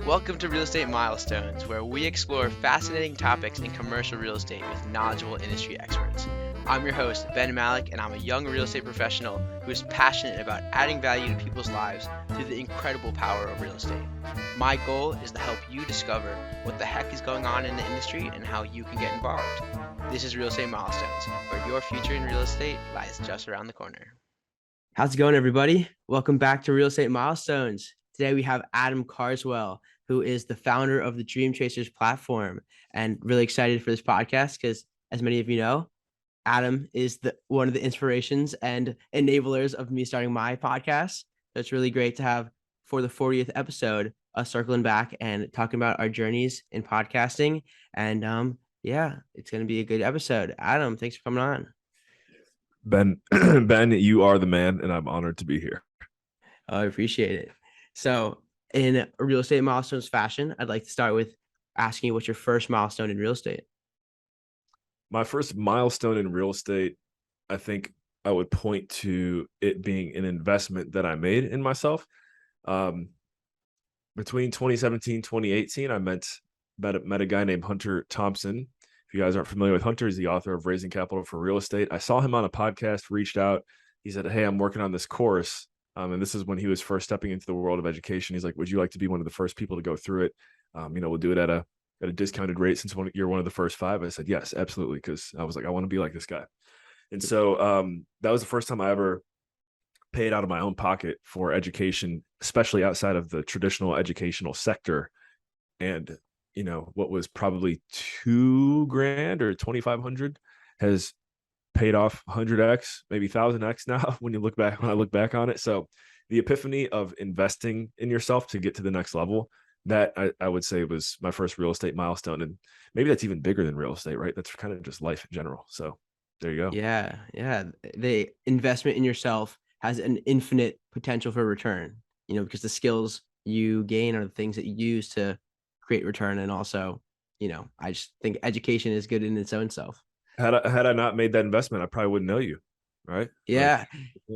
Welcome to Real Estate Milestones, where we explore fascinating topics in commercial real estate with knowledgeable industry experts. I'm your host, Ben Malik, and I'm a young real estate professional who is passionate about adding value to people's lives through the incredible power of real estate. My goal is to help you discover what the heck is going on in the industry and how you can get involved. This is Real Estate Milestones, where your future in real estate lies just around the corner. How's it going, everybody? Welcome back to Real Estate Milestones. Today we have Adam Carswell, who is the founder of the Dream Chasers platform, and really excited for this podcast because, as many of you know, Adam is one of the inspirations and enablers of me starting my podcast. So it's really great to have, for the 40th episode, us circling back and talking about our journeys in podcasting. And yeah, it's going to be a good episode. Adam, thanks for coming on. Ben, Ben, you are the man, and I'm honored to be here. I appreciate it. So in Real Estate Milestones fashion, I'd like to start with asking you what's your first milestone in real estate? My first milestone in real estate, I think I would point to it being an investment that I made in myself. Between 2017, 2018, I met a guy named Hunter Thompson. If you guys aren't familiar with Hunter, he's the author of Raising Capital for Real Estate. I saw him on a podcast, reached out. He said, "Hey, I'm working on this course." And this is when he was first stepping into the world of education. He's like, "Would you like to be one of the first people to go through it? We'll do it at a discounted rate since you're one of the first 5." I said, "Yes, absolutely." Because I was like, I want to be like this guy. And so that was the first time I ever paid out of my own pocket for education, especially outside of the traditional educational sector. And what was probably $2,000 or 2,500 has paid off 100x, maybe 1,000x now when I look back on it. So the epiphany of investing in yourself to get to the next level, that I would say was my first real estate milestone. And maybe that's even bigger than real estate, right? That's kind of just life in general. So there you go. Yeah. The investment in yourself has an infinite potential for return, because the skills you gain are the things that you use to create return. And also, I just think education is good in its own self. Had I not made that investment, I probably wouldn't know you, right? Yeah,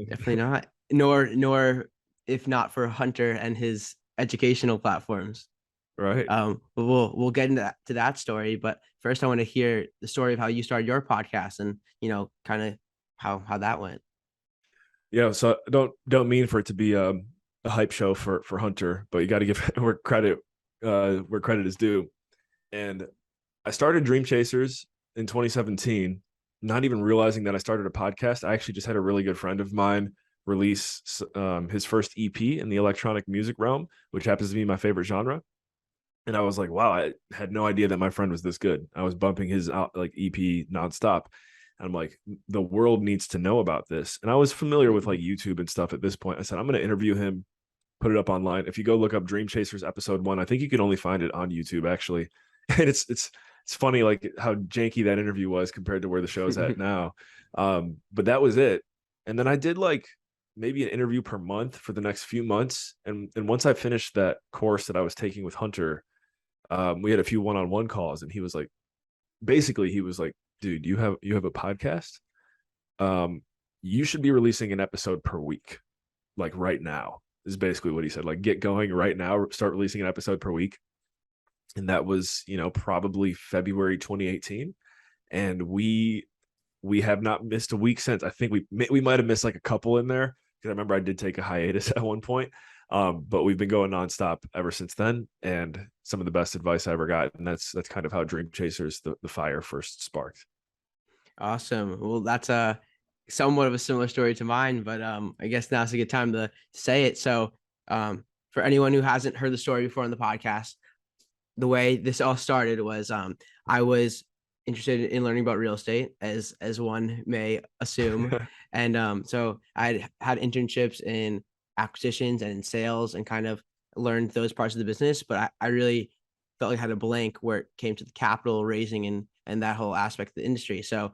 definitely not. Nor if not for Hunter and his educational platforms. Right. But we'll get into that story. But first, I want to hear the story of how you started your podcast and kind of how that went. Yeah. So don't mean for it to be a hype show for Hunter, but you got to give where credit is due. And I started Dream Chasers in 2017, not even realizing that I started a podcast. I actually just had a really good friend of mine release his first EP in the electronic music realm, which happens to be my favorite genre. And I was like, wow, I had no idea that my friend was this good. I was bumping his EP nonstop. And I'm like, the world needs to know about this. And I was familiar with like YouTube and stuff at this point. I said, I'm going to interview him, put it up online. If you go look up Dream Chasers episode 1, I think you can only find it on YouTube actually. And it's funny like how janky that interview was compared to where the show's at now. But that was it. And then I did like maybe an interview per month for the next few months. And once I finished that course that I was taking with Hunter, we had a few one-on-one calls, and he was like, dude, you have a podcast. You should be releasing an episode per week, like right now, is basically what he said. Like, get going right now, start releasing an episode per week. And that was, probably February 2018. And we have not missed a week since. I think we might have missed like a couple in there, because I remember I did take a hiatus at one point. But we've been going nonstop ever since then, and some of the best advice I ever got. And that's kind of how Dream Chasers, the fire, first sparked. Awesome. Well, that's somewhat of a similar story to mine, but I guess now's a good time to say it. So for anyone who hasn't heard the story before on the podcast, the way this all started was I was interested in learning about real estate, as one may assume. And so I had internships in acquisitions and in sales and kind of learned those parts of the business. But I really felt like I had a blank where it came to the capital raising and that whole aspect of the industry. So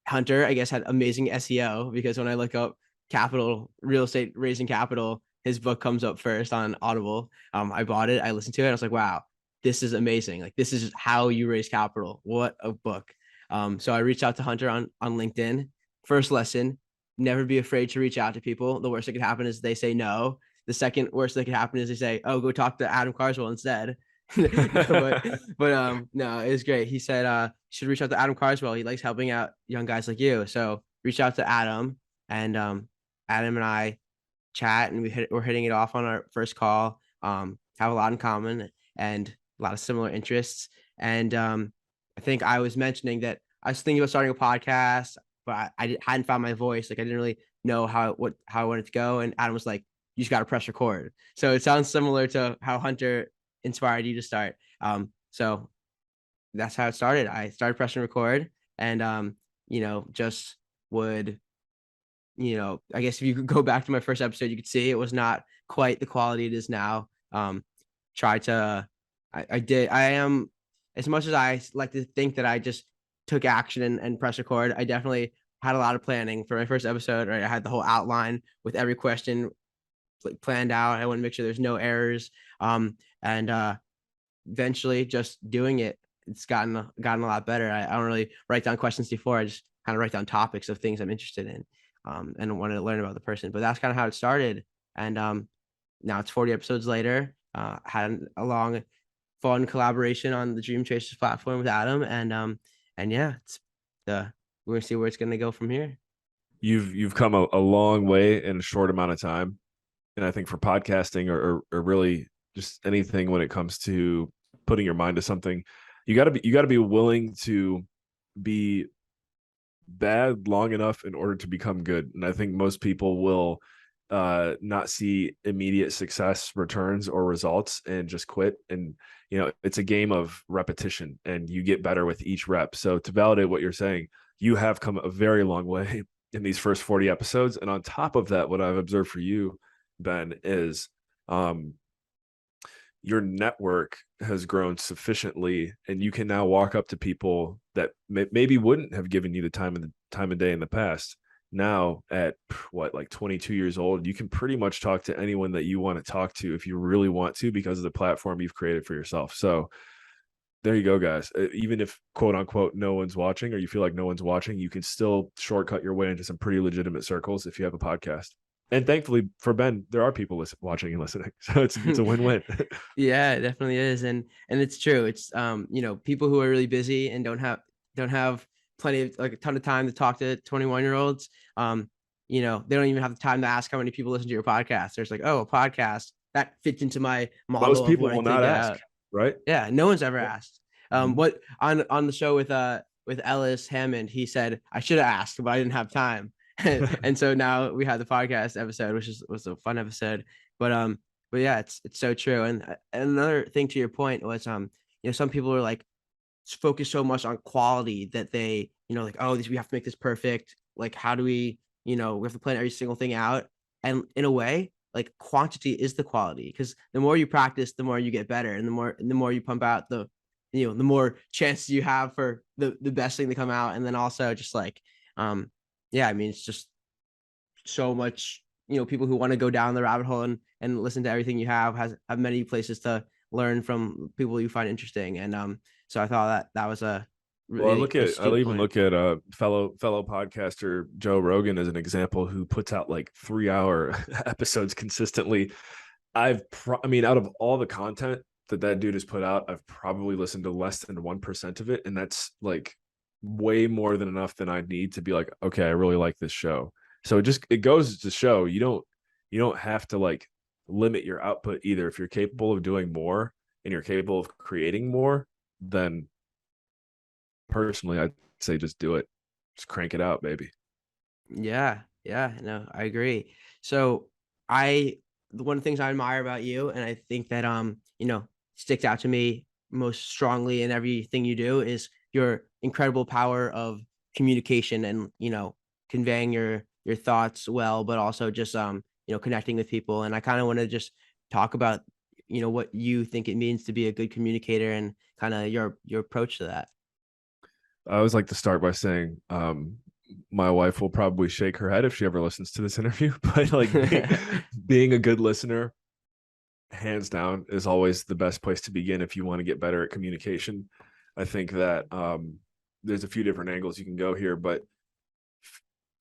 Hunter, I guess, had amazing SEO, because when I look up capital, real estate raising capital, his book comes up first on Audible. I bought it. I listened to it. I was like, wow, this is amazing. Like, this is how you raise capital. What a book. So I reached out to Hunter on LinkedIn. First lesson, never be afraid to reach out to people. The worst that could happen is they say no. the second worst that could happen is they say, "Oh, go talk to Adam Carswell instead." No, it was great. He said, you should reach out to Adam Carswell. He likes helping out young guys like you. So reach out to Adam, and Adam and I chat, and we're hitting it off on our first call. Have a lot in common and a lot of similar interests. And I think I was mentioning that I was thinking about starting a podcast, but I hadn't found my voice. Like I didn't really know how I wanted to go. And Adam was like, "You just got to press record." So it sounds similar to how Hunter inspired you to start. So that's how it started. I started pressing record, and just would, I guess if you could go back to my first episode, you could see it was not quite the quality it is now. Try to, I am, as much as I like to think that I just took action and press record, I definitely had a lot of planning for my first episode, right? I had the whole outline with every question planned out. I want to make sure there's no errors. And eventually just doing it, it's gotten a lot better. I don't really write down questions before. I just kind of write down topics of things I'm interested in, and wanted to learn about the person. But that's kind of how it started. And now it's 40 episodes later. Had a long, fun collaboration on the Dream Chasers platform with Adam, and yeah, we're gonna see where it's gonna go from here. You've come a long way in a short amount of time, and I think for podcasting or really just anything when it comes to putting your mind to something, you got to be willing to be bad long enough in order to become good. And I think most people will not see immediate success returns or results and just quit. And it's a game of repetition, and you get better with each rep. So to validate what you're saying, you have come a very long way in these first 40 episodes. And on top of that, what I've observed for you, Ben, is your network has grown sufficiently, and you can now walk up to people that maybe wouldn't have given you the time of day in the past. Now at like 22 years old, you can pretty much talk to anyone that you want to talk to if you really want to, because of the platform you've created for yourself. So there you go, guys. Even if quote unquote no one's watching, or you feel like no one's watching, you can still shortcut your way into some pretty legitimate circles if you have a podcast. And thankfully for Ben, there are people watching and listening, so it's a win-win. Yeah, it definitely is, and it's true. It's people who are really busy and don't have plenty of, like, a ton of time to talk to 21-year-olds. They don't even have the time to ask how many people listen to your podcast. There's like, oh, a podcast that fits into my model. Most of people what will I not get ask, out. right? Yeah, no one's ever Yeah. asked. What on the show with Ellis Hammond, he said I should have asked, but I didn't have time. And so now we had the podcast episode, which was a fun episode. But yeah, it's so true. And another thing to your point was, some people are like focus so much on quality that they, like, oh, we have to make this perfect. Like, how do we have to plan every single thing out. And in a way, like, quantity is the quality, because the more you practice, the more you get better, and the more you pump out, the more chances you have for the best thing to come out. And then also just like, yeah, I mean, it's just so much, people who want to go down the rabbit hole and listen to everything you have many places to learn from people you find interesting. And so I thought that was a Well, really I'll even point. look at fellow podcaster Joe Rogan as an example, who puts out like 3-hour episodes consistently. I mean, out of all the content that dude has put out, I've probably listened to less than 1% of it, and that's like way more than enough than I need to be like, okay, I really like this show. So it goes to show you don't have to like limit your output either. If you're capable of doing more and you're capable of creating more, then personally I'd say just do it. Just crank it out, baby. Yeah, no, I agree. So the one of the things I admire about you, and I think that sticks out to me most strongly in everything you do, is your incredible power of communication, and conveying your thoughts well, but also just connecting with people. And I kind of want to just talk about what you think it means to be a good communicator, and kind of your approach to that. I always like to start by saying, my wife will probably shake her head if she ever listens to this interview, but like being a good listener, hands down, is always the best place to begin if you want to get better at communication. I think that there's a few different angles you can go here, but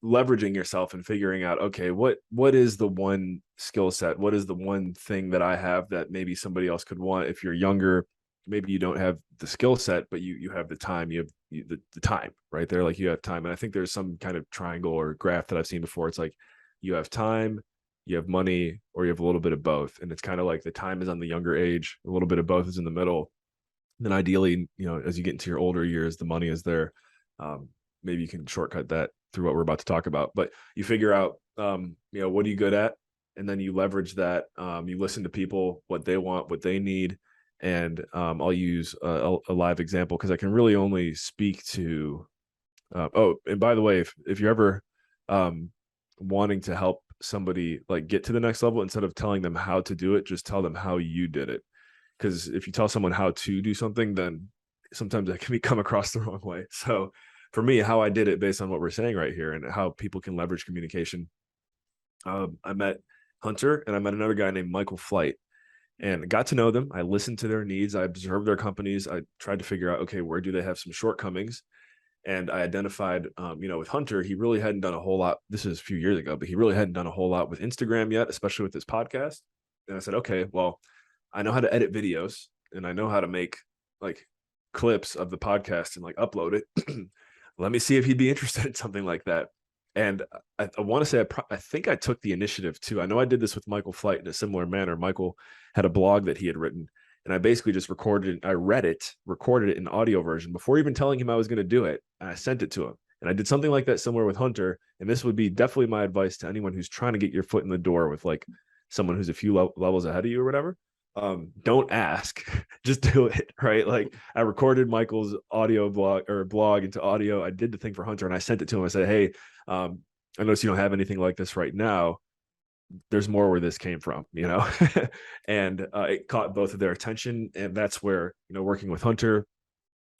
leveraging yourself and figuring out, okay, what is the one skill set? What is the one thing that I have that maybe somebody else could want? If you're younger, maybe you don't have the skill set, but you have the time, you have the time right there. Like you have time. And I think there's some kind of triangle or graph that I've seen before. It's like you have time, you have money, or you have a little bit of both. And it's kind of like the time is on the younger age, a little bit of both is in the middle. And then ideally, as you get into your older years, the money is there. Maybe you can shortcut that through what we're about to talk about, but you figure out, what are you good at? And then you leverage that. You listen to people, what they want, what they need. And I'll use a live example because I can really only speak to, and by the way, if you're ever wanting to help somebody like get to the next level, instead of telling them how to do it, just tell them how you did it. Because if you tell someone how to do something, then sometimes that can come across the wrong way. So for me, how I did it based on what we're saying right here and how people can leverage communication. I met Hunter and I met another guy named Michael Flight and got to know them. I listened to their needs. I observed their companies. I tried to figure out, okay, where do they have some shortcomings? And I identified, with Hunter, he really hadn't done a whole lot. This is a few years ago, but he really hadn't done a whole lot with Instagram yet, especially with this podcast. And I said, okay, well, I know how to edit videos and I know how to make like clips of the podcast and like upload it. Let me see if he'd be interested in something like that. And I want to say, I think I took the initiative too. I know I did this with Michael Flight in a similar manner. Michael had a blog that he had written and I basically just recorded it in audio version before even telling him I was going to do it. And I sent it to him. And I did something like that similar with Hunter. And this would be definitely my advice to anyone who's trying to get your foot in the door with like someone who's a few levels ahead of you or whatever. Don't ask, just do it. Right. Like I recorded Michael's audio blog into audio. I did the thing for Hunter and I sent it to him. I said, hey, I noticed you don't have anything like this right now. There's more where this came from, and it caught both of their attention. And that's where, working with Hunter,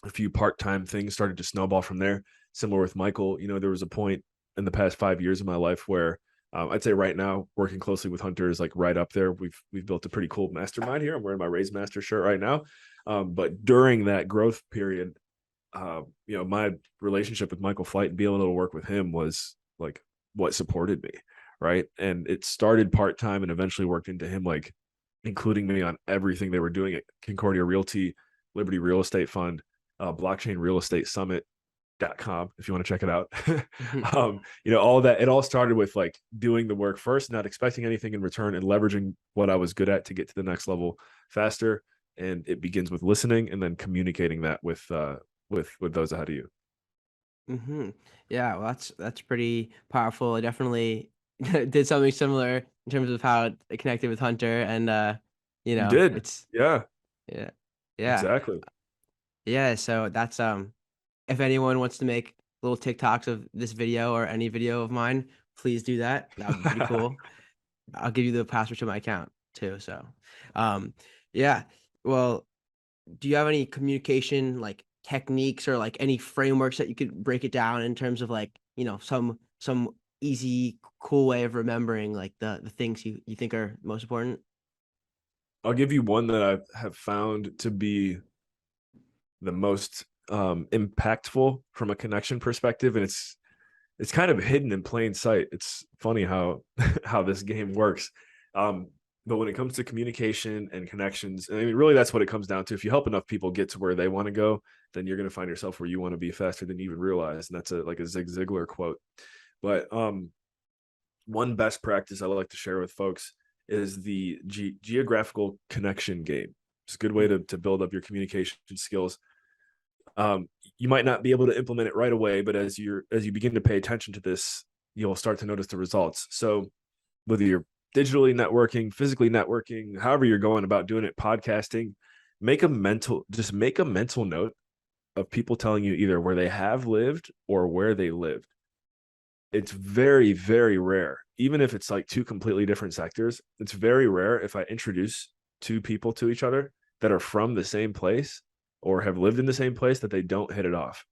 a few part-time things started to snowball from there. Similar with Michael, there was a point in the past 5 years of my life where I'd say right now working closely with Hunter is like right up there. We've built a pretty cool mastermind here. I'm wearing my Raise Master shirt right now. But during that growth period, my relationship with Michael Flight and being able to work with him was like what supported me. Right. And it started part-time and eventually worked into him, like including me on everything they were doing at Concordia Realty, Liberty Real Estate Fund, Blockchain Real Estate Summit.com if you want to check it out. All that, it all started with like doing the work first, not expecting anything in return and leveraging what I was good at to get to the next level faster. And it begins with listening and then communicating that with those ahead of you. Yeah, well, that's pretty powerful. I definitely did something similar in terms of how it connected with Hunter, and You did. it's Yeah, yeah, yeah, exactly. yeah. So that's if anyone wants to make little TikToks of this video or any video of mine, please do that. That would be pretty cool. I'll give you the password to my account too. So, um, yeah. Well, do you have any communication like techniques or like any frameworks that you could break it down in terms of like, some easy, cool way of remembering like the things you think are most important? I'll give you one that I have found to be the most impactful from a connection perspective, and it's kind of hidden in plain sight. It's funny how how this game works. But when it comes to communication and connections, I mean, really, that's what it comes down to. If you help enough people get to where they want to go, then you're going to find yourself where you want to be faster than you even realize. And that's like a Zig Ziglar quote. But one best practice I like to share with folks is the geographical connection game. It's a good way to build up your communication skills. You might not be able to implement it right away, but as you begin to pay attention to this, you'll start to notice the results. So whether you're digitally networking, physically networking, however you're going about doing it, podcasting, make a mental note of people telling you either where they have lived or where they lived. It's very, very rare, even if it's like two completely different sectors. It's very rare if I introduce two people to each other that are from the same place or have lived in the same place that they don't hit it off.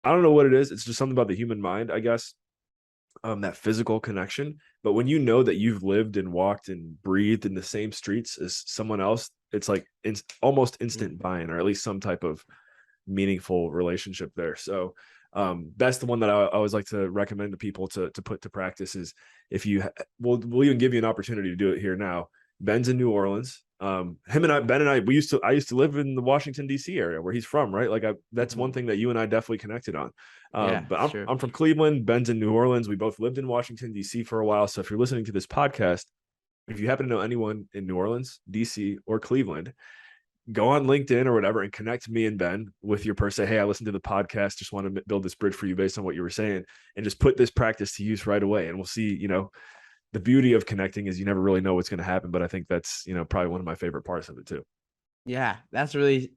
I don't know what it is. It's just something about the human mind, I guess, that physical connection. But when you know that you've lived and walked and breathed in the same streets as someone else, it's like almost instant buy-in, or at least some type of meaningful relationship there. So That's the one that I always like to recommend to people to put to practice. Is if you we'll even give you an opportunity to do it here now. Ben's in New Orleans. Ben and I, I used to live in the Washington D.C. area where he's from, right? Like that's one thing that you and I definitely connected on. Yeah, But it's true. I'm from Cleveland. Ben's in New Orleans. We both lived in Washington D.C. for a while. So if you're listening to this podcast, if you happen to know anyone in New Orleans, D.C., or Cleveland, go on LinkedIn or whatever and connect me and Ben with your person. Say, hey, I listened to the podcast. Just want to build this bridge for you based on what you were saying, and just put this practice to use right away. And we'll see, the beauty of connecting is you never really know what's going to happen. But I think that's, probably one of my favorite parts of it too. Yeah, that's really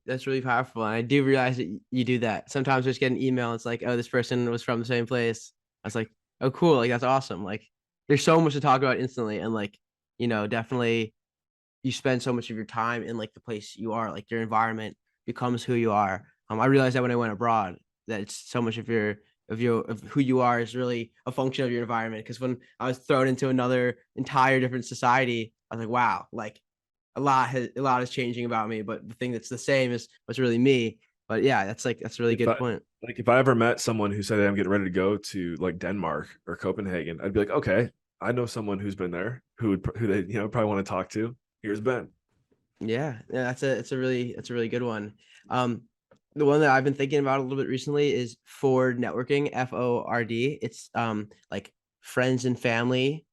powerful. And I do realize that you do that. Sometimes I just get an email. It's like, oh, this person was from the same place. I was like, oh, cool. Like, that's awesome. Like, there's so much to talk about instantly. And like, definitely you spend so much of your time in like the place you are, like your environment becomes who you are. I realized that when I went abroad, that it's so much of who you are is really a function of your environment. Because when I was thrown into another entire different society, I was like, wow, like a lot is changing about me, but the thing that's the same is what's really me. But yeah, that's a really good point. Like if I ever met someone who said, hey, I'm getting ready to go to like Denmark or Copenhagen, I'd be like, okay, I know someone who's been there who they, probably want to talk to. Here's Ben. Yeah, it's a really good one. The one that I've been thinking about a little bit recently is Ford networking, FORD. It's like friends and family,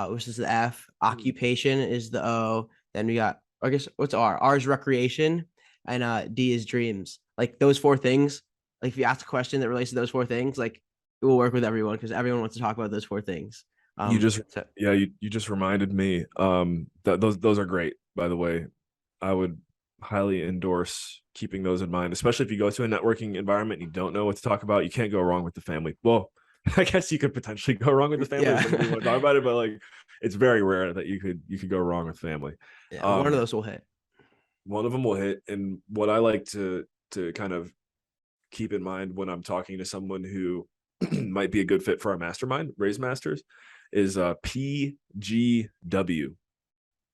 which is the F. Occupation is the O. Then we got, I guess, what's R? R is recreation, and D is dreams. Like those four things. Like if you ask a question that relates to those four things, like it will work with everyone because everyone wants to talk about those four things. You just So, you just reminded me that those are great, by the way. I would highly endorse keeping those in mind, especially if you go to a networking environment and you don't know what to talk about. You can't go wrong with the family. Well, I guess you could potentially go wrong with the family if somebody want to talk about it, but like it's very rare that you could go wrong with family. yeah, one of those will hit. One of them will hit. And what I like to kind of keep in mind when I'm talking to someone who might be a good fit for our mastermind, Raise Masters, is PGW.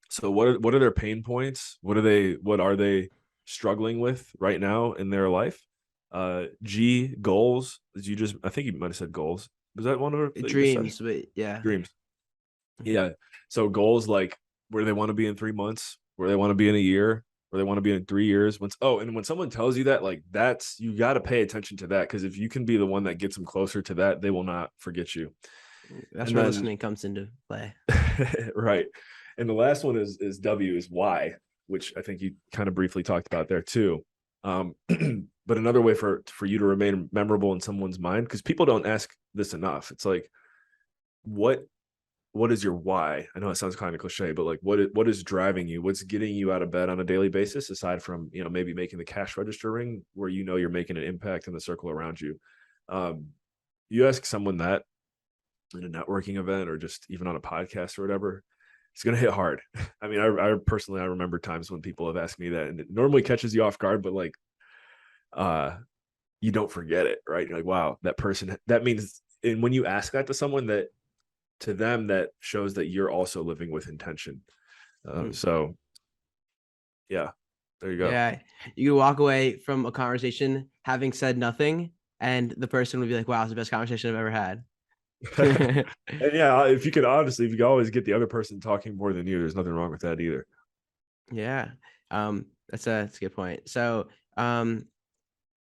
So what are their pain points? What are they struggling with right now in their life? G, goals. I think you might have said goals. Was that one of Dreams, but yeah. Dreams. Yeah. So goals, like where they want to be in 3 months, where they want to be in a year, where they want to be in 3 years. And when someone tells you that, like that's, you got to pay attention to that, because if you can be the one that gets them closer to that, they will not forget you. That's where listening comes into play. Right. And the last one is W, is why, which I think you kind of briefly talked about there too. But another way for you to remain memorable in someone's mind, because people don't ask this enough. It's like, what is your why? I know it sounds kind of cliche, but like what is driving you? What's getting you out of bed on a daily basis, aside from, maybe making the cash register ring where you're making an impact in the circle around you. You ask someone that in a networking event or just even on a podcast or whatever, it's going to hit hard. I mean, I personally, I remember times when people have asked me that, and it normally catches you off guard, but like, you don't forget it, right? You're like, wow, that person, that means, and when you ask that to someone, that to them, that shows that you're also living with intention. So yeah, there you go. Yeah. You walk away from a conversation having said nothing, and the person would be like, wow, it's the best conversation I've ever had. And yeah, if you could always get the other person talking more than you, there's nothing wrong with that either. Yeah. That's a good point. So,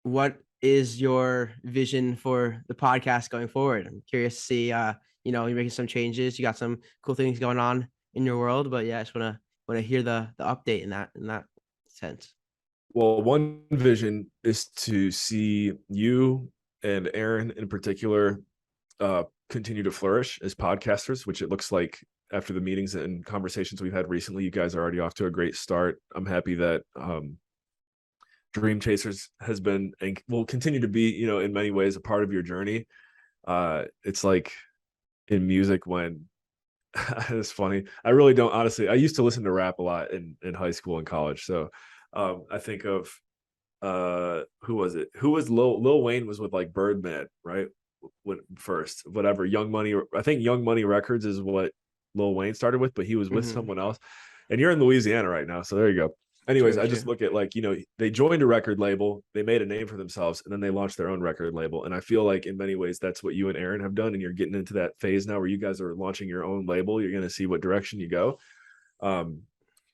what is your vision for the podcast going forward? I'm curious to see, you're making some changes. You got some cool things going on in your world, but yeah, I just want to hear the update in that sense. Well, one vision is to see you and Aaron in particular continue to flourish as podcasters, which it looks like after the meetings and conversations we've had recently, you guys are already off to a great start. I'm happy that Dream Chasers has been and will continue to be, in many ways a part of your journey. It's like in music when it's funny. I really don't, honestly. I used to listen to rap a lot in high school and college. So I think of who was it? Who was Lil Wayne was with like Birdman, right? First, whatever, Young Money. I think Young Money Records is what Lil Wayne started with, but he was with someone else. And you're in Louisiana right now, so there you go. anyways, True, I just true. look at like, they joined a record label, they made a name for themselves, and then they launched their own record label. And I feel like in many ways, that's what you and Aaron have done. And you're getting into that phase now where you guys are launching your own label. You're going to see what direction you go.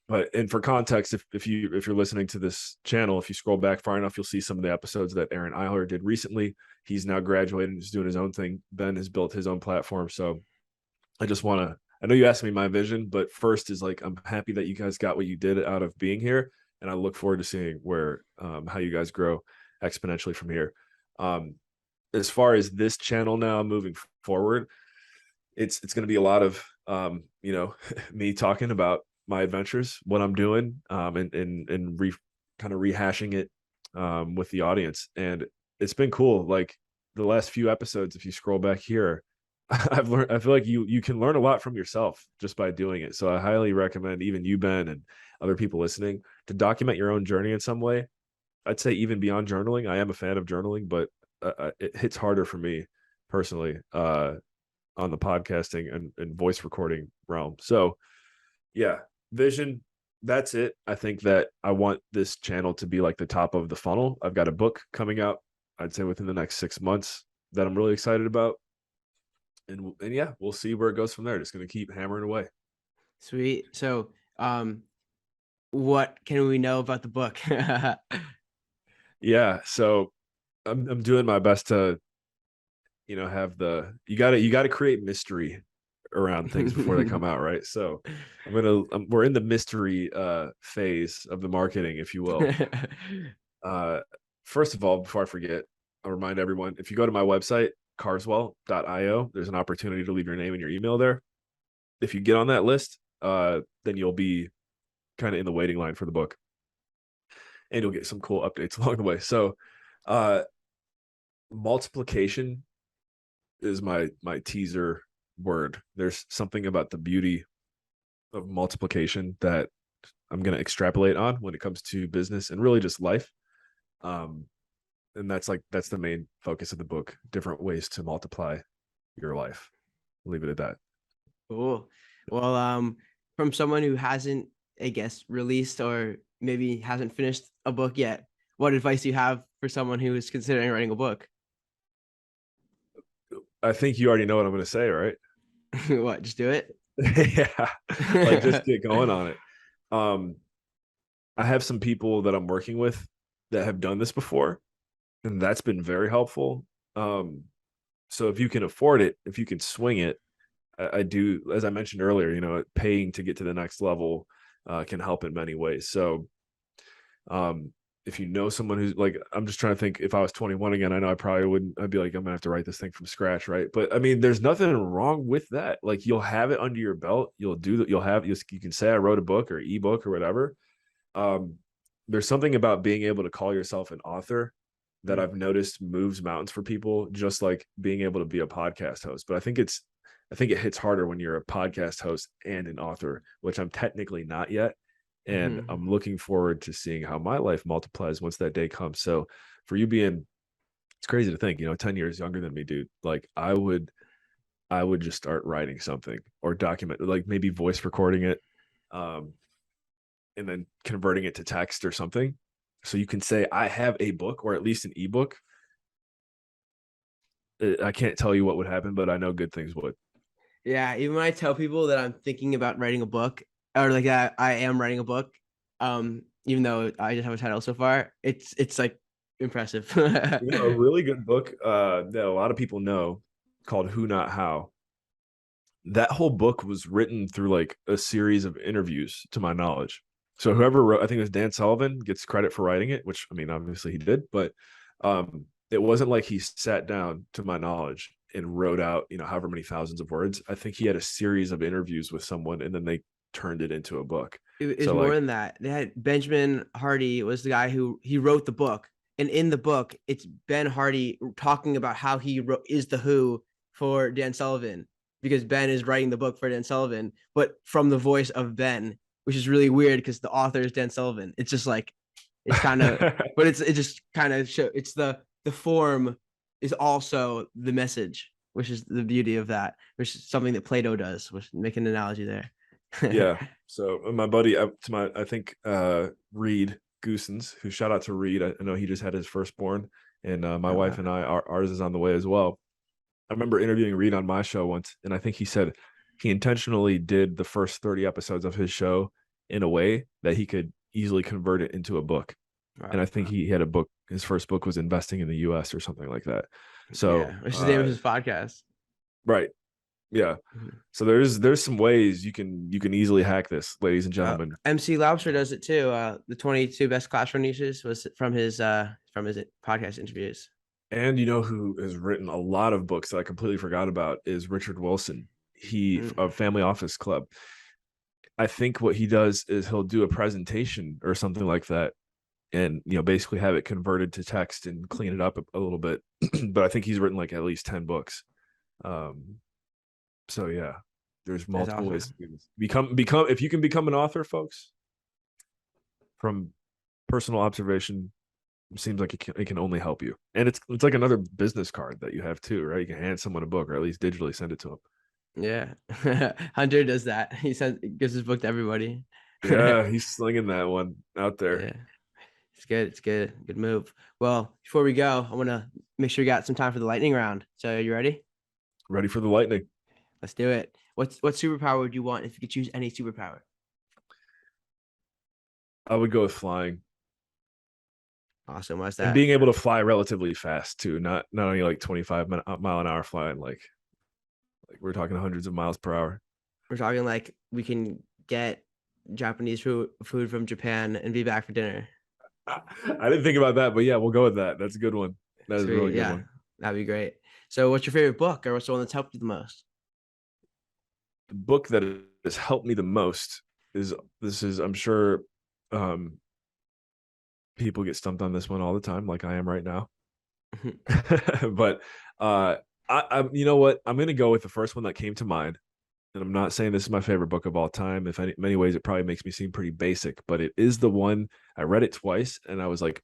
And for context, if you're listening to this channel, if you scroll back far enough, you'll see some of the episodes that Aaron Eiler did recently. He's now graduated and is doing his own thing. Ben has built his own platform. So I know you asked me my vision, but first is like, I'm happy that you guys got what you did out of being here. And I look forward to seeing how you guys grow exponentially from here. As far as this channel now moving forward, it's going to be a lot of, me talking about my adventures, what I'm doing, and kind of rehashing it, with the audience. And it's been cool. Like the last few episodes, if you scroll back here, I feel like you can learn a lot from yourself just by doing it. So I highly recommend even you, Ben, and other people listening to document your own journey in some way. I'd say even beyond journaling. I am a fan of journaling, but it hits harder for me personally, on the podcasting and voice recording realm. So yeah, vision. That's it. I think that I want this channel to be like the top of the funnel. I've got a book coming out, I'd say within the next 6 months, that I'm really excited about. And yeah, we'll see where it goes from there. Just going to keep hammering away. Sweet. So, what can we know about the book? Yeah. So I'm doing my best to, have you got to create mystery around things before they come out. Right. So we're in the mystery phase of the marketing, if you will. First of all, before I forget, I'll remind everyone, if you go to my website, carswell.io, there's an opportunity to leave your name and your email there. If you get on that list, then you'll be kind of in the waiting line for the book, and you'll get some cool updates along the way. So multiplication is my teaser word. There's something about the beauty of multiplication that I'm going to extrapolate on when it comes to business and really just life. And that's the main focus of the book, different ways to multiply your life. I'll leave it at that. Cool. Well, from someone who hasn't, I guess, released or maybe hasn't finished a book yet, what advice do you have for someone who is considering writing a book? I think you already know what I'm going to say, right? What, just do it? Yeah. Like just get going on it. I have some people that I'm working with that have done this before, and that's been very helpful. So if you can afford it, if you can swing it, I do, as I mentioned earlier, paying to get to the next level can help in many ways. So if you know someone who's like, I'm just trying to think, if I was 21 again, I know I probably wouldn't, I'd be like, I'm gonna have to write this thing from scratch, right? But I mean, there's nothing wrong with that. Like, you'll have it under your belt. You'll do that. You can say I wrote a book or ebook or whatever. There's something about being able to call yourself an author that I've noticed moves mountains for people, just like being able to be a podcast host. But I think it hits harder when you're a podcast host and an author, which I'm technically not yet. And I'm looking forward to seeing how my life multiplies once that day comes. So for you it's crazy to think, 10 years younger than me, dude, like I would just start writing something or document, like maybe voice recording it, and then converting it to text or something. So you can say, I have a book, or at least an ebook. I can't tell you what would happen, but I know good things would. Yeah, even when I tell people that I'm thinking about writing a book, or like I am writing a book, even though I just have a title so far, it's like impressive. A really good book that a lot of people know, called Who Not How. That whole book was written through like a series of interviews, to my knowledge. So whoever wrote, I think it was Dan Sullivan, gets credit for writing it, which I mean, obviously he did, but it wasn't like he sat down, to my knowledge, and wrote out, however many thousands of words. I think he had a series of interviews with someone, and then they turned it into a book. It's So more like, than that. They had Benjamin Hardy was the guy who he wrote the book, and in the book, it's Ben Hardy talking about how he is the Who for Dan Sullivan, because Ben is writing the book for Dan Sullivan, but from the voice of Ben, which is really weird because the author is Dan Sullivan. It's just like, it's kind of, but it just kind of show. It's the form is also the message, which is the beauty of that, which is something that Plato does, which make an analogy there. Yeah. So my buddy, I think Reed Goosens, who shout out to Reed. I know he just had his firstborn, and my Oh, wife wow. and ours is on the way as well. I remember interviewing Reed on my show once, and I think he said he intentionally did the first 30 episodes of his show in a way that he could easily convert it into a book. Wow. And I think he had a book. His first book was Investing in the U.S. or something like that. So, Yeah. What's the name of his podcast? right, yeah. Mhm. So there's some ways you can easily hack this, ladies and gentlemen. MC Lobster does it too. The 22 best classroom niches was from his podcast interviews. And you know who has written a lot of books that I completely forgot about is Richard Wilson. He Mm. of Family Office Club. I think what he does is he'll do a presentation or something like that, and basically have it converted to text and clean it up a little bit. But I think he's written like at least 10 books. Um, so yeah, there's That's multiple ways awesome. to do this. Become if you can become an author, folks, from personal observation, it seems like it can only help you. And it's like another business card that you have too, right? You can hand someone a book or at least digitally send it to them. Yeah. Hunter does that. Gives his book to everybody. Yeah, he's slinging that one out there. Yeah. It's good. It's good. Good move. Well, before we go, I want to make sure you got some time for the lightning round. So you ready? Ready for the lightning. Let's do it. What superpower would you want if you could choose any superpower? I would go with flying. Awesome. What's And that? being able to fly relatively fast too, not only like 25 mile an hour flying, like we're talking hundreds of miles per hour. We're talking like we can get Japanese food from Japan and be back for dinner. I didn't think about that, but yeah, we'll go with that. That's a good one. That is a really Sweet. good Yeah. one. That'd be great. So what's your favorite book, or what's the one that's helped you the most? The book that has helped me the most I'm sure um people get stumped on this one all the time, like I am right now. But I you know what? I'm gonna go with the first one that came to mind. And I'm not saying this is my favorite book of all time. If any many ways, it probably makes me seem pretty basic, but it is the one. I read it twice and I was like,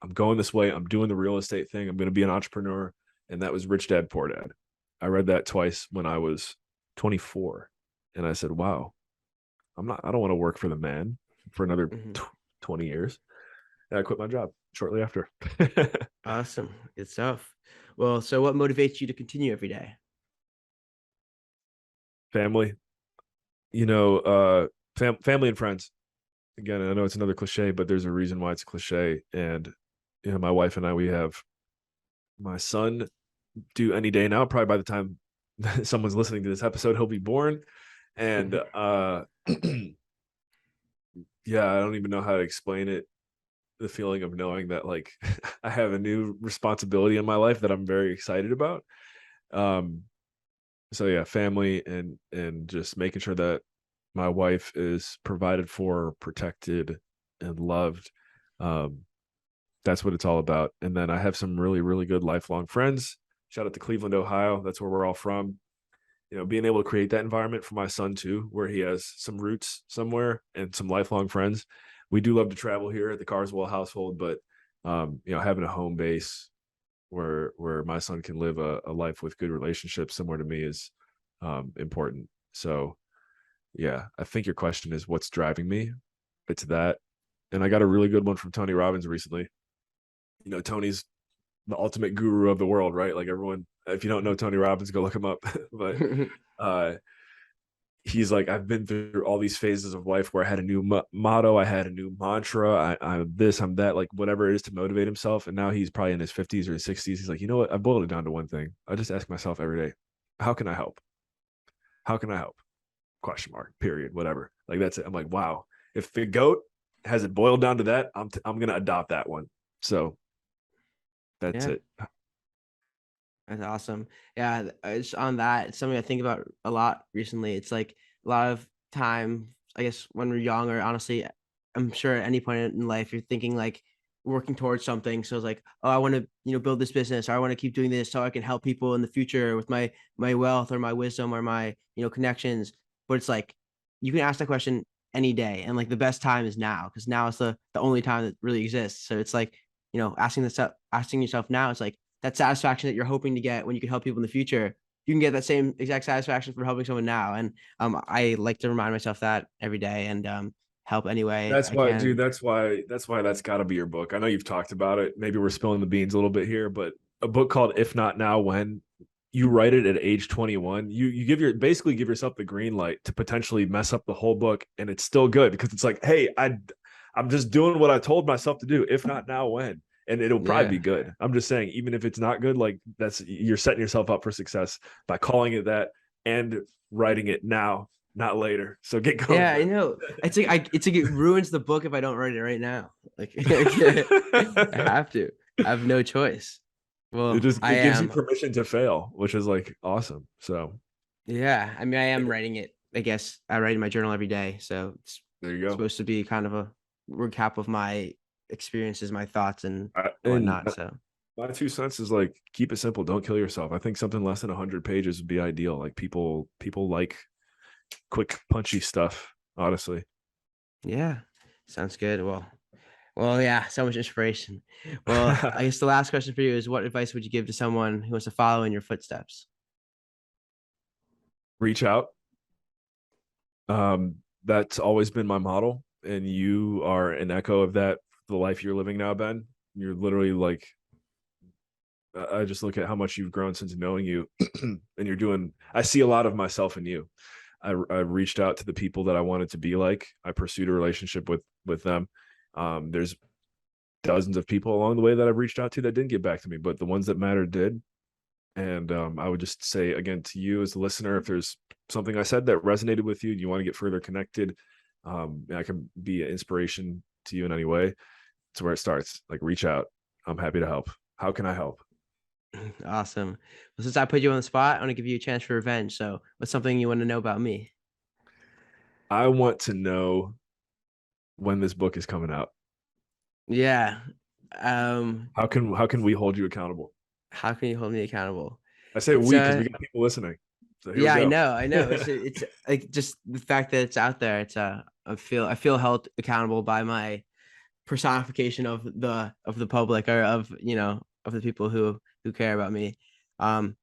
I'm going this way. I'm doing the real estate thing. I'm going to be an entrepreneur. And that was Rich Dad Poor Dad. I read that twice when I was 24. And I said, wow, I don't want to work for the man for another Mhm. 20 years. And I quit my job shortly after. Awesome. Good stuff. Well, so what motivates you to continue every day? Family, family and friends. Again, I know it's another cliche, but there's a reason why it's a cliche. And my wife and I, we have my son due any day now. Probably by the time someone's listening to this episode, he'll be born. And yeah, I don't even know how to explain it. The feeling of knowing that like I have a new responsibility in my life that I'm very excited about. Um, so yeah, family and just making sure that my wife is provided for, protected, and loved. Um, that's what it's all about. And then I have some really, really good lifelong friends. Shout out to Cleveland, Ohio. That's where we're all from. Being able to create that environment for my son too, where he has some roots somewhere and some lifelong friends. We do love to travel here at the Carswell household, but having a home base where my son can live a life with good relationships somewhere to me is important. So yeah, I think your question is what's driving me. It's that. And I got a really good one from Tony Robbins recently. Tony's the ultimate guru of the world, right? Like everyone, if you don't know Tony Robbins, go look him up. But uh he's like, I've been through all these phases of life where I had a new motto, I had a new mantra, I'm this, I'm that, like whatever it is to motivate himself. And now he's probably in his 50s or his 60s. He's like, you know what? I boiled it down to one thing. I just ask myself every day, how can I help? How can I help? Question mark, period, whatever. Like that's it. I'm like, wow, if the goat has it boiled down to that, I'm gonna adopt that one. So that's Yeah. it. That's awesome. Yeah, it's on that. It's something I think about a lot recently. It's like a lot of time, I guess, when we're young, or honestly, I'm sure at any point in life, you're thinking like working towards something. So it's like, oh, I want to, build this business, or I want to keep doing this so I can help people in the future with my wealth or my wisdom or my, connections. But it's like you can ask that question any day, and like the best time is now, because now is the only time that really exists. So it's like, asking yourself now, it's like that satisfaction that you're hoping to get when you can help people in the future. you can get that same exact satisfaction from helping someone now. And I like to remind myself that every day and help any way That's I why, can. dude. That's got to be your book. I know you've talked about it. Maybe we're spilling the beans a little bit here, but a book called "If Not Now, When." You write it at age 21. You basically give yourself the green light to potentially mess up the whole book, and it's still good because it's like, hey, I'm just doing what I told myself to do. If not now, when? And it'll probably be Yeah. good. I'm just saying, even if it's not good, like you're setting yourself up for success by calling it that and writing it now, not later. So get going, Yeah, I man. know. It's like it ruins the book if I don't write it right now. Like I have to. I have no choice. Well, I It gives you am. permission to fail, which is like awesome. So Yeah, I mean, I am writing it. I guess I write in my journal every day, so it's there you go. supposed to be kind of a recap of my experiences, my thoughts, and And whatnot. So my 2 cents is like keep it simple. Don't kill yourself. I think something less than 100 pages would be ideal. Like people like quick, punchy stuff. Honestly, yeah, sounds good. Well, yeah, so much inspiration. Well, I guess the last question for you is, what advice would you give to someone who wants to follow in your footsteps? reach out. That's always been my model, and you are an echo of that. The life you're living now, Ben. You're literally like I just look at how much you've grown since knowing you, and you're doing. I see a lot of myself in you. I reached out to the people that I wanted to be like. I pursued a relationship with them. There's dozens of people along the way that I've reached out to that didn't get back to me, but the ones that mattered did. And I would just say again to you as the listener, if there's something I said that resonated with you, you want to get further connected, I can be an inspiration to you in any way. It's where it starts. Like reach out. I'm happy to help. How can I help? Awesome. Well, since I put you on the spot, I want to give you a chance for revenge. So, what's something you want to know about me? I want to know when this book is coming out. Yeah. Um, How can we hold you accountable? how can you hold me accountable? I say It's we because we got people listening. So here we Yeah, I go. know, I know. It's like just the fact that it's out there. It's I feel held accountable by my personification of the public, or of the people who care about me. Um,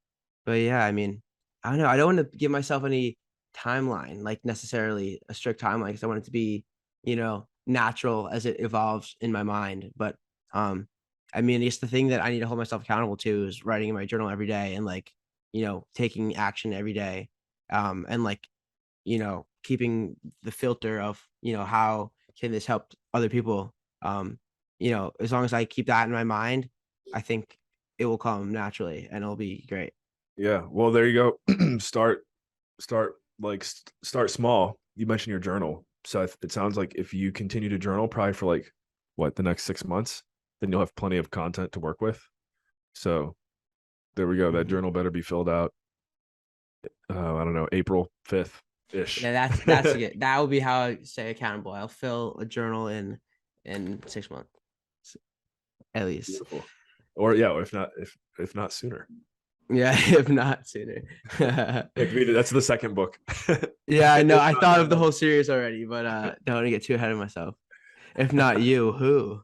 but yeah, I mean, I don't know. I don't want to give myself any timeline, like necessarily a strict timeline, because I want it to be, natural as it evolves in my mind. But I mean, it's the thing that I need to hold myself accountable to is writing in my journal every day and like, taking action every day. And like, keeping the filter of, how can this help other people? As long as I keep that in my mind, I think it will come naturally and it'll be great. Yeah. Well, there you go. Start small. You mentioned your journal. So it sounds like if you continue to journal probably for like the next 6 months, then you'll have plenty of content to work with. So there we go. That Mhm. journal better be filled out. I don't know, April 5th Yeah, ish. that's good. That will be how I stay accountable. I'll fill a journal in 6 months at least. Beautiful. Or yeah, or if not sooner. Yeah, if not sooner. That's the second book. Yeah, I know. If I not thought of the now. whole series already, but don't want to get too ahead of myself. If not you, who?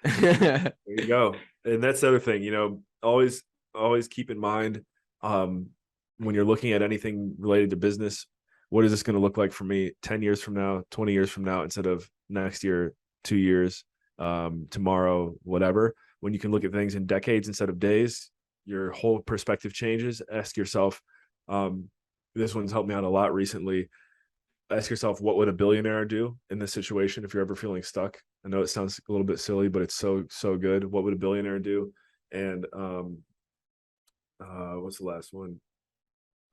There you go. And that's the other thing, always keep in mind, when you're looking at anything related to business, what is this going to look like for me 10 years from now, 20 years from now, instead of next year, 2 years, tomorrow, whatever. When you can look at things in decades instead of days, your whole perspective changes. Ask yourself, this one's helped me out a lot recently. Ask yourself, what would a billionaire do in this situation if you're ever feeling stuck? I know it sounds a little bit silly, but it's so good. What would a billionaire do? And what's the last one?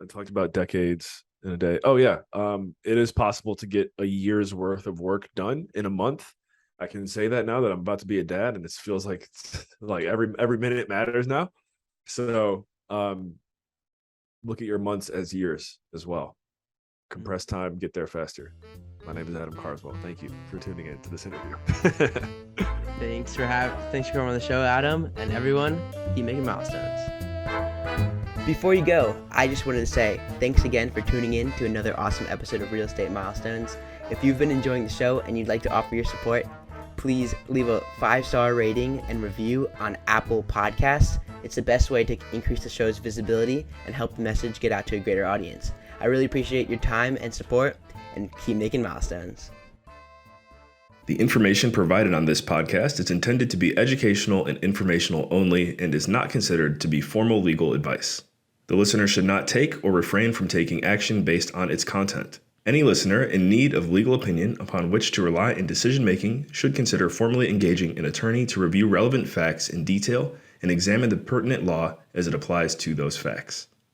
I talked about decades in a day. Oh yeah, it is possible to get a year's worth of work done in a month. I can say that now that I'm about to be a dad, and it feels like like every minute matters now. So look at your months as years as well. Compress time, get there faster. My name is Adam Carswell. Thank you for tuning in to this interview. Thanks for coming on the show, Adam, and everyone. Keep making milestones. Before you go, I just wanted to say thanks again for tuning in to another awesome episode of Real Estate Milestones. If you've been enjoying the show and you'd like to offer your support, please leave a 5-star rating and review on Apple Podcasts. It's the best way to increase the show's visibility and help the message get out to a greater audience. I really appreciate your time and support, and keep making milestones. The information provided on this podcast is intended to be educational and informational only and is not considered to be formal legal advice. The listener should not take or refrain from taking action based on its content. Any listener in need of legal opinion upon which to rely in decision-making should consider formally engaging an attorney to review relevant facts in detail and examine the pertinent law as it applies to those facts.